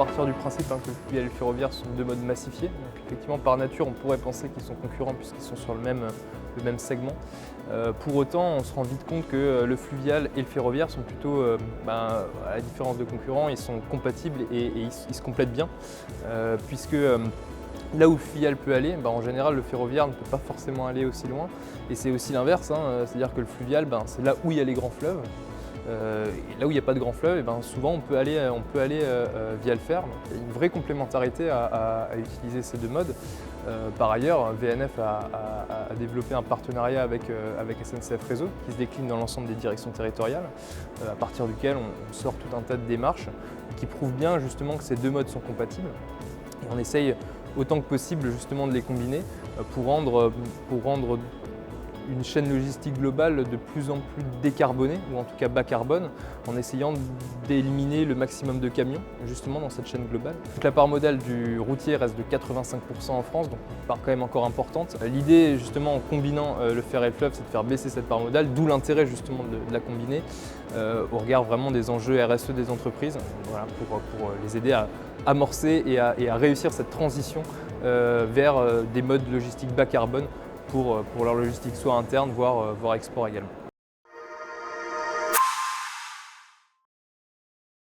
partir du principe que le fluvial et le ferroviaire sont deux modes massifiés. Donc effectivement, par nature, on pourrait penser qu'ils sont concurrents puisqu'ils sont sur le même segment. Pour autant, on se rend vite compte que le fluvial et le ferroviaire sont plutôt, à la différence de concurrents, ils sont compatibles et ils se complètent bien, puisque là où le fluvial peut aller, en général, le ferroviaire ne peut pas forcément aller aussi loin. Et c'est aussi l'inverse, c'est-à-dire que le fluvial, c'est là où il y a les grands fleuves. Et là où il n'y a pas de grands fleuves, souvent on peut aller via le fer. Donc, il y a une vraie complémentarité à utiliser ces deux modes. Par ailleurs, VNF a développé un partenariat avec SNCF Réseau qui se décline dans l'ensemble des directions territoriales, à partir duquel on sort tout un tas de démarches qui prouvent bien justement que ces deux modes sont compatibles. Et on essaye autant que possible justement de les combiner pour rendre une chaîne logistique globale de plus en plus décarbonée, ou en tout cas bas carbone, en essayant d'éliminer le maximum de camions justement dans cette chaîne globale. Donc la part modale du routier reste de 85% en France, donc une part quand même encore importante. L'idée justement en combinant le fer et le fleuve, c'est de faire baisser cette part modale, d'où l'intérêt justement de la combiner au regard vraiment des enjeux RSE des entreprises, voilà, pour les aider à amorcer et à réussir cette transition vers des modes logistiques bas carbone pour leur logistique soit interne, voire export également.